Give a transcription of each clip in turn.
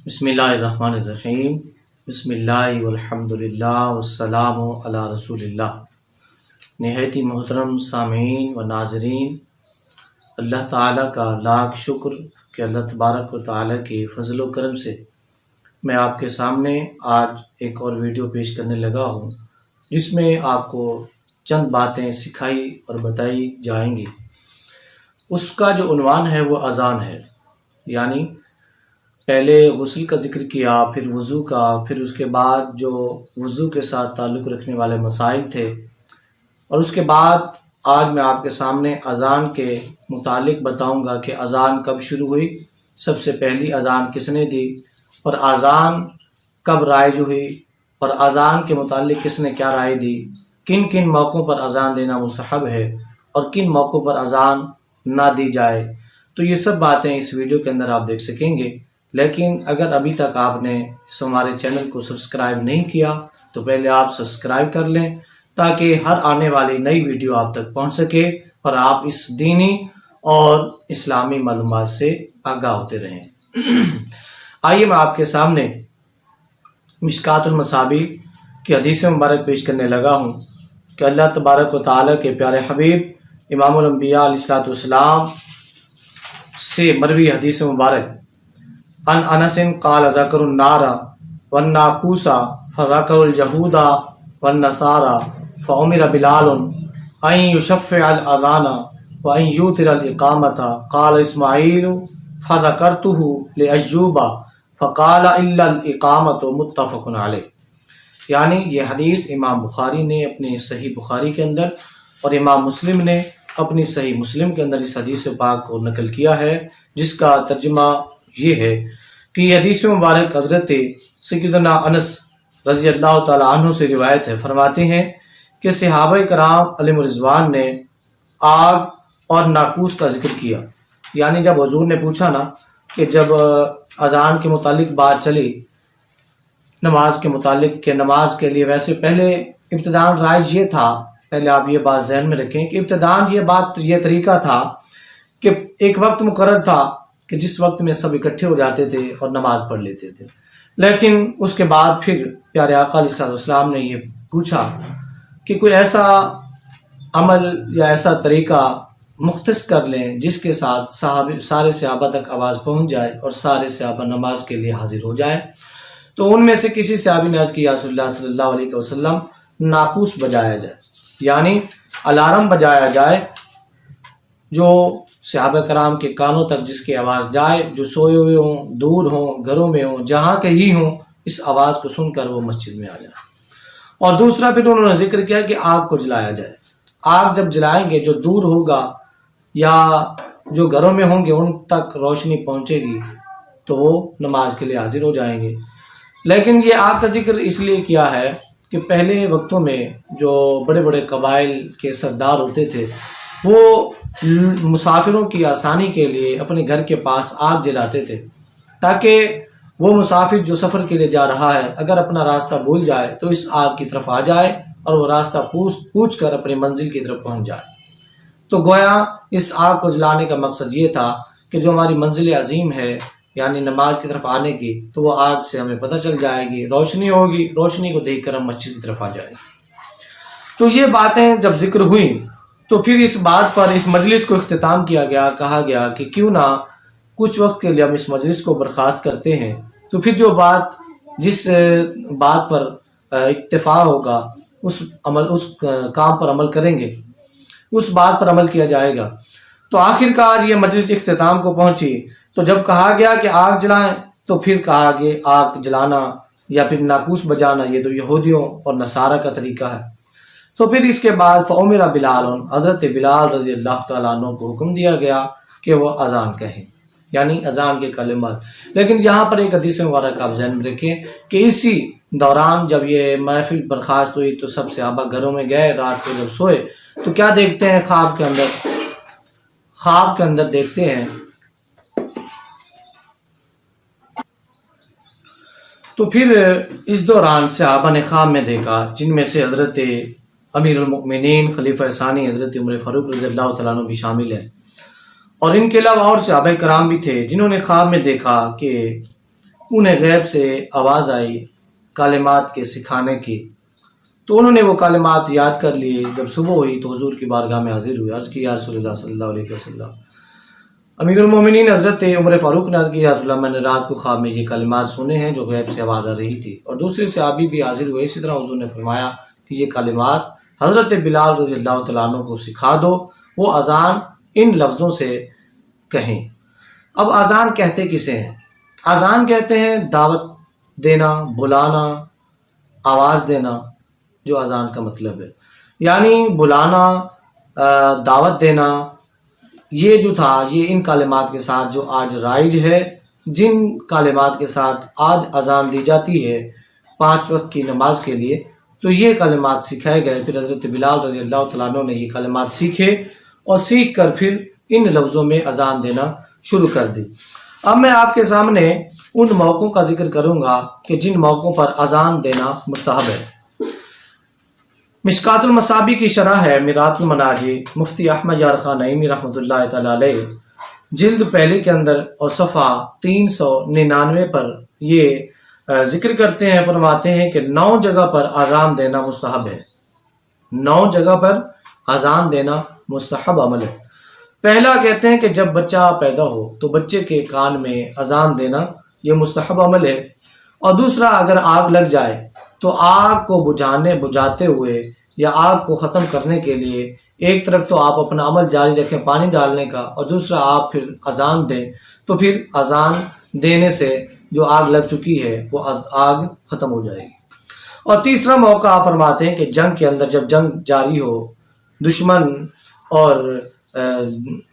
بسم اللہ الرحمن الرحیم۔ بسم اللہ والحمدللہ والسلام علی رسول اللہ۔ نہایت ہی محترم سامعین و ناظرین، اللہ تعالیٰ کا لاکھ شکر کہ اللہ تبارک و تعالیٰ کے فضل و کرم سے میں آپ کے سامنے آج ایک اور ویڈیو پیش کرنے لگا ہوں، جس میں آپ کو چند باتیں سکھائی اور بتائی جائیں گی۔ اس کا جو عنوان ہے وہ اذان ہے، یعنی پہلے غسل کا ذکر کیا، پھر وضو کا، پھر اس کے بعد جو وضو کے ساتھ تعلق رکھنے والے مسائل تھے، اور اس کے بعد آج میں آپ کے سامنے اذان کے متعلق بتاؤں گا کہ اذان کب شروع ہوئی، سب سے پہلی اذان کس نے دی، اور اذان کب رائج ہوئی، اور اذان کے متعلق کس نے کیا رائے دی، کن کن موقعوں پر اذان دینا مستحب ہے اور کن موقعوں پر اذان نہ دی جائے۔ تو یہ سب باتیں اس ویڈیو کے اندر آپ دیکھ سکیں گے، لیکن اگر ابھی تک آپ نے ہمارے چینل کو سبسکرائب نہیں کیا تو پہلے آپ سبسکرائب کر لیں، تاکہ ہر آنے والی نئی ویڈیو آپ تک پہنچ سکے اور آپ اس دینی اور اسلامی معلومات سے آگاہ ہوتے رہیں۔ آئیے میں آپ کے سامنے مشکات المصابیح کی حدیث مبارک پیش کرنے لگا ہوں کہ اللہ تبارک و تعالیٰ کے پیارے حبیب امام الانبیاء علیہ السلام سے مروی حدیث مبارک ان انس قال ذکر النار والناقوس فذکر الجہود والنصارى فامر بلال ان یشفع الاذان وان یوتر الاقامۃ قال اسماعیل فذکرته لایوب فقال الا الاقامۃ متفق علیہ۔ یعنی یہ حدیث امام بخاری نے اپنے صحیح بخاری کے اندر اور امام مسلم نے اپنی صحیح مسلم کے اندر اس حدیث پاک کو نقل کیا ہے، جس کا ترجمہ یہ ہے کہ یہ حدیث مبارک حضرت سیدنا انس رضی اللہ تعالی عنہ سے روایت ہے۔ فرماتے ہیں کہ صحابہ کرام علیہم رضوان نے آگ اور ناقوس کا ذکر کیا، یعنی جب حضور نے پوچھا نا کہ جب اذان کے متعلق بات چلی نماز کے متعلق کہ نماز کے لیے ویسے پہلے ابتداءً رائج یہ تھا، پہلے آپ یہ بات ذہن میں رکھیں کہ ابتداءً یہ طریقہ تھا کہ ایک وقت مقرر تھا کہ جس وقت میں سب اکٹھے ہو جاتے تھے اور نماز پڑھ لیتے تھے، لیکن اس کے بعد پھر پیارے آقا علیہ السلام نے یہ پوچھا کہ کوئی ایسا عمل یا ایسا طریقہ مختص کر لیں جس کے ساتھ سارے صحابہ تک آواز پہنچ جائے اور سارے صحابہ نماز کے لیے حاضر ہو جائے۔ تو ان میں سے کسی صحابی نے عرض کیا رسول اللہ صلی اللہ علیہ وسلم ناقوس بجایا جائے، یعنی الارم بجایا جائے جو صحابہ کرام کے کانوں تک جس کی آواز جائے، جو سوئے ہوئے ہوں، دور ہوں، گھروں میں ہوں، جہاں کہیں ہوں، اس آواز کو سن کر وہ مسجد میں آ جائے۔ اور دوسرا پھر انہوں نے ذکر کیا کہ آگ کو جلایا جائے۔ آگ جب جلائیں گے جو دور ہوگا یا جو گھروں میں ہوں گے ان تک روشنی پہنچے گی تو وہ نماز کے لیے حاضر ہو جائیں گے۔ لیکن یہ آگ کا ذکر اس لیے کیا ہے کہ پہلے وقتوں میں جو بڑے بڑے قبائل کے سردار ہوتے تھے وہ مسافروں کی آسانی کے لیے اپنے گھر کے پاس آگ جلاتے تھے، تاکہ وہ مسافر جو سفر کے لیے جا رہا ہے اگر اپنا راستہ بھول جائے تو اس آگ کی طرف آ جائے اور وہ راستہ پوچھ کر اپنی منزل کی طرف پہنچ جائے۔ تو گویا اس آگ کو جلانے کا مقصد یہ تھا کہ جو ہماری منزل عظیم ہے یعنی نماز کی طرف آنے کی، تو وہ آگ سے ہمیں پتہ چل جائے گی، روشنی ہوگی، روشنی کو دیکھ کر ہم مسجد کی طرف آ جائیں گے۔ تو یہ باتیں جب ذکر ہوئیں تو پھر اس بات پر اس مجلس کو اختتام کیا گیا، کہا گیا کہ کیوں نہ کچھ وقت کے لیے ہم اس مجلس کو برخاست کرتے ہیں، تو پھر جو بات جس بات پر اتفاق ہوگا اس کام پر عمل کریں گے، اس بات پر عمل کیا جائے گا۔ تو آخر کار یہ مجلس اختتام کو پہنچی، تو جب کہا گیا کہ آگ جلائیں تو پھر کہا کہ آگ جلانا یا پھر ناقوس بجانا یہ تو یہودیوں اور نصارہ کا طریقہ ہے۔ تو پھر اس کے بعد فَأُمِرَ بِلَالٌ، حضرت بلال رضی اللہ تعالیٰ عنہ کو حکم دیا گیا کہ وہ اذان کہیں، یعنی اذان کے کلمات۔ لیکن یہاں پر ایک حدیث مبارک آپ ذہن میں رکھیں کہ اسی دوران جب یہ محفل برخاست ہوئی تو سب صحابہ گھروں میں گئے، رات کو جب سوئے تو کیا دیکھتے ہیں خواب کے اندر دیکھتے ہیں تو پھر اس دوران صحابہ نے خواب میں دیکھا، جن میں سے حضرت امیر المؤمنین خلیفہ ثانی حضرت عمر فاروق رضی اللہ تعالیٰ عنہ بھی شامل ہیں، اور ان کے علاوہ اور صحابہ کرام بھی تھے جنہوں نے خواب میں دیکھا کہ انہیں غیب سے آواز آئی کلمات کے سکھانے کی، تو انہوں نے وہ کلمات یاد کر لیے۔ جب صبح ہوئی تو حضور کی بارگاہ میں حاضر ہوئے، عرض کی یا رسول اللہ صلی اللہ علیہ وسلم۔ امیر المومنین حضرت عمر فاروق نے عرض کی یا رسول اللہ، میں نے رات کو خواب میں یہ کلمات سنے ہیں جو غیب سے آواز آ رہی تھی۔ اور دوسرے صحابی بھی حاضر ہوئے، اسی طرح حضور نے فرمایا کہ یہ کلمات حضرت بلال رضی اللہ تعالیٰ عنہ کو سکھا دو، وہ اذان ان لفظوں سے کہیں۔ اب اذان کہتے کسے ہیں؟ اذان کہتے ہیں دعوت دینا، بلانا، آواز دینا، جو اذان کا مطلب ہے، یعنی بلانا، دعوت دینا۔ یہ جو تھا یہ ان کلمات کے ساتھ جو آج رائج ہے، جن کلمات کے ساتھ آج اذان دی جاتی ہے 5 وقت کی نماز کے لیے، تو یہ کلمات سکھائے گئے۔ پھر حضرت بلال رضی اللہ تعالیٰ عنہ نے یہ کلمات سیکھے اور سیکھ کر پھر ان لفظوں میں اذان دینا شروع کر دی۔ اب میں آپ کے سامنے ان موقعوں کا ذکر کروں گا کہ جن موقعوں پر اذان دینا مستحب ہے۔ مشکات المصابیح کی شرح ہے میرات المناجی، مفتی احمد یار خان نعیمی رحمۃ اللہ تعالیٰ علیہ، جلد پہلے کے اندر اور صفحہ 399 پر یہ ذکر کرتے ہیں، فرماتے ہیں کہ 9 جگہ پر اذان دینا مستحب ہے۔ 9 جگہ پر اذان دینا مستحب عمل ہے۔ پہلا کہتے ہیں کہ جب بچہ پیدا ہو تو بچے کے کان میں اذان دینا یہ مستحب عمل ہے۔ اور دوسرا، اگر آگ لگ جائے تو آگ کو بجھاتے ہوئے یا آگ کو ختم کرنے کے لیے ایک طرف تو آپ اپنا عمل جاری رکھیں پانی ڈالنے کا، اور دوسرا آپ پھر اذان دیں، تو پھر اذان دینے سے جو آگ لگ چکی ہے وہ آگ ختم ہو جائے گی۔ اور تیسرا موقع آپ فرماتے ہیں کہ جنگ کے اندر جب جنگ جاری ہو، دشمن اور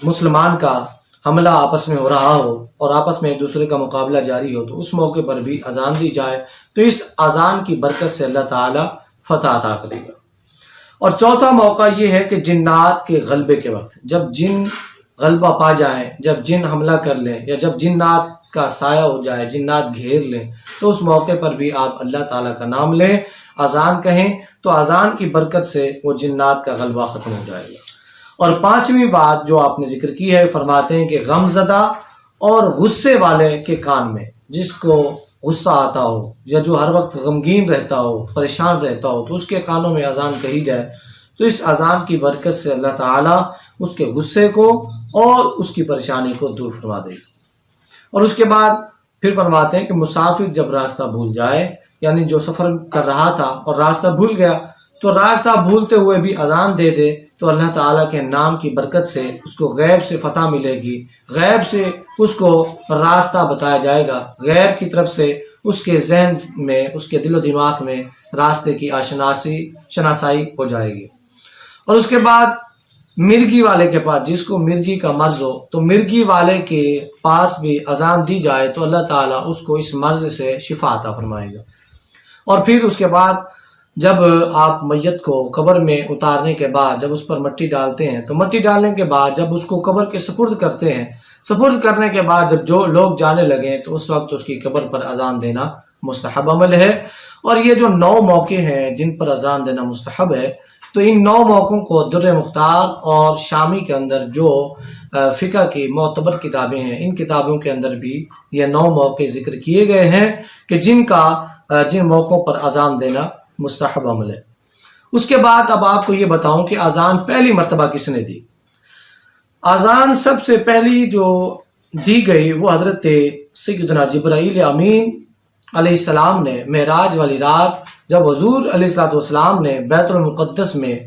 مسلمان کا حملہ آپس میں ہو رہا ہو اور آپس میں ایک دوسرے کا مقابلہ جاری ہو، تو اس موقع پر بھی اذان دی جائے، تو اس اذان کی برکت سے اللہ تعالیٰ فتح عطا کرے گا۔ اور چوتھا موقع یہ ہے کہ جنات کے غلبے کے وقت، جب جن غلبہ پا جائیں، جب جن حملہ کر لیں، یا جب جنات کا سایہ ہو جائے، جنات گھیر لیں، تو اس موقع پر بھی آپ اللہ تعالیٰ کا نام لیں، اذان کہیں، تو اذان کی برکت سے وہ جنات کا غلبہ ختم ہو جائے گا۔ اور 5ویں بات جو آپ نے ذکر کی ہے، فرماتے ہیں کہ غم زدہ اور غصے والے کے کان میں، جس کو غصہ آتا ہو یا جو ہر وقت غمگین رہتا ہو، پریشان رہتا ہو، تو اس کے کانوں میں اذان کہی جائے، تو اس اذان کی برکت سے اللہ تعالیٰ اس کے غصے کو اور اس کی پریشانی کو دور فرما دے گا۔ اور اس کے بعد پھر فرماتے ہیں کہ مسافر جب راستہ بھول جائے، یعنی جو سفر کر رہا تھا اور راستہ بھول گیا، تو راستہ بھولتے ہوئے بھی اذان دے دے، تو اللہ تعالیٰ کے نام کی برکت سے اس کو غیب سے فتح ملے گی، غیب سے اس کو راستہ بتایا جائے گا، غیب کی طرف سے اس کے ذہن میں، اس کے دل و دماغ میں راستے کی شناسائی ہو جائے گی۔ اور اس کے بعد مرگی والے کے پاس، جس کو مرگی کا مرض ہو، تو مرگی والے کے پاس بھی اذان دی جائے تو اللہ تعالیٰ اس کو اس مرض سے شفا عطا فرمائے گا۔ اور پھر اس کے بعد جب آپ میت کو قبر میں اتارنے کے بعد جب اس پر مٹی ڈالتے ہیں، تو مٹی ڈالنے کے بعد جب اس کو قبر کے سپرد کرتے ہیں، سپرد کرنے کے بعد جب جو لوگ جانے لگیں، تو اس وقت اس کی قبر پر اذان دینا مستحب عمل ہے۔ اور یہ جو 9 موقع ہیں جن پر اذان دینا مستحب ہے، تو ان 9 موقعوں کو در مختار اور شامی کے اندر جو فقہ کی معتبر کتابیں ہیں، ان کتابوں کے اندر بھی یہ 9 موقع ذکر کیے گئے ہیں کہ جن موقعوں پر اذان دینا مستحب عمل ہے۔ اس کے بعد اب آپ کو یہ بتاؤں کہ اذان پہلی مرتبہ کس نے دی۔ اذان سب سے پہلی جو دی گئی وہ حضرت سیدنا جبرائیل امین علیہ السلام نے معراج والی رات جب حضور علیہ السلام نے بیت المقدس میں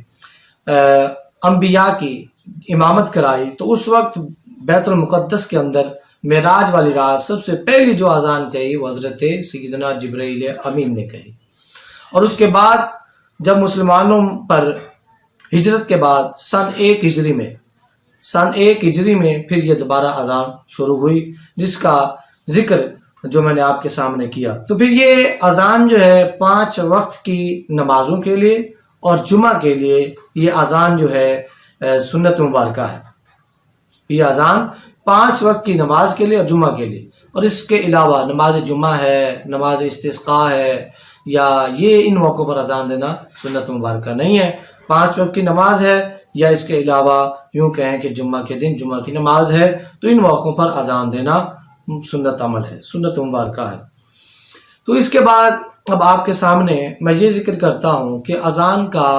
انبیاء کی امامت کرائی، تو اس وقت بیت المقدس کے اندر معراج والی رات سب سے پہلی جو اذان کہی وہ حضرت سیدنا جبرائیل امین نے کہی۔ اور اس کے بعد جب مسلمانوں پر ہجرت کے بعد سن 1 ہجری میں پھر یہ دوبارہ اذان شروع ہوئی، جس کا ذکر جو میں نے آپ کے سامنے کیا۔ تو پھر یہ اذان جو ہے 5 وقت کی نمازوں کے لیے اور جمعہ کے لیے یہ اذان جو ہے سنت مبارکہ ہے۔ یہ اذان 5 وقت کی نماز کے لیے اور جمعہ کے لیے، اور اس کے علاوہ نماز جمعہ ہے، نماز استسقاء ہے، یا یہ ان موقعوں پر اذان دینا سنت مبارکہ نہیں ہے۔ 5 وقت کی نماز ہے، یا اس کے علاوہ یوں کہیں کہ جمعہ کے دن جمعہ کی نماز ہے، تو ان موقعوں پر اذان دینا سنت عمل ہے، سنت مبارکہ ہے۔ تو اس کے بعد اب آپ کے سامنے میں یہ ذکر کرتا ہوں کہ اذان کا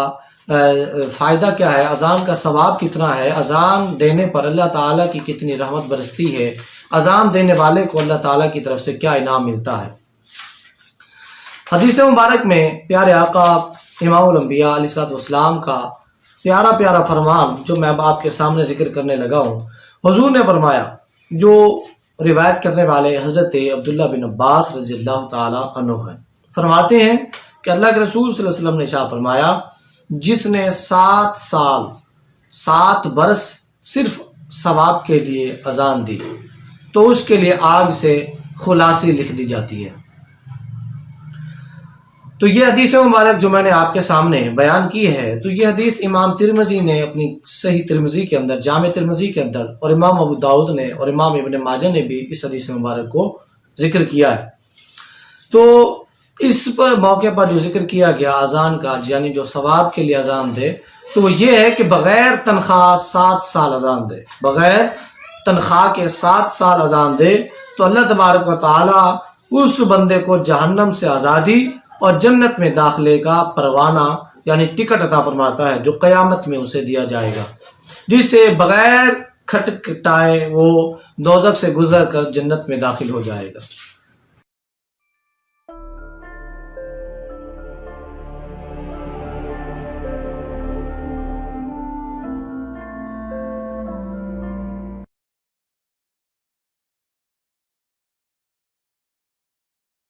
فائدہ کیا ہے، اذان کا ثواب کتنا ہے، اذان دینے پر اللہ تعالیٰ کی کتنی رحمت برستی ہے، اذان دینے والے کو اللہ تعالیٰ کی طرف سے کیا انعام ملتا ہے۔ حدیث مبارک میں پیارے آقا امام الانبیاء علیہ الصلوۃ والسلام کا پیارا پیارا فرمان جو میں اب آپ کے سامنے ذکر کرنے لگا ہوں، حضور نے فرمایا، جو روایت کرنے والے حضرت عبداللہ بن عباس رضی اللہ تعالیٰ عنہ ہیں، فرماتے ہیں کہ اللہ کے رسول صلی اللہ علیہ وسلم نے ارشاد فرمایا، جس نے 7 سال 7 برس صرف ثواب کے لیے اذان دی تو اس کے لیے آگ سے خلاصی لکھ دی جاتی ہے۔ تو یہ حدیث مبارک جو میں نے آپ کے سامنے بیان کی ہے، تو یہ حدیث امام ترمذی نے اپنی صحیح ترمذی کے اندر، جامع ترمذی کے اندر، اور امام ابو داؤد نے اور امام ابن ماجہ نے بھی اس حدیث مبارک کو ذکر کیا ہے۔ تو اس پر موقع پر جو ذکر کیا گیا اذان کا، یعنی جو ثواب کے لیے اذان دے، تو وہ یہ ہے کہ بغیر تنخواہ 7 سال اذان دے، بغیر تنخواہ کے 7 سال اذان دے تو اللہ تبارک و تعالیٰ اس بندے کو جہنم سے آزادی اور جنت میں داخلے کا پروانہ یعنی ٹکٹ عطا فرماتا ہے، جو قیامت میں اسے دیا جائے گا، جس سے بغیر کھٹکھٹائے وہ دوزخ سے گزر کر جنت میں داخل ہو جائے گا۔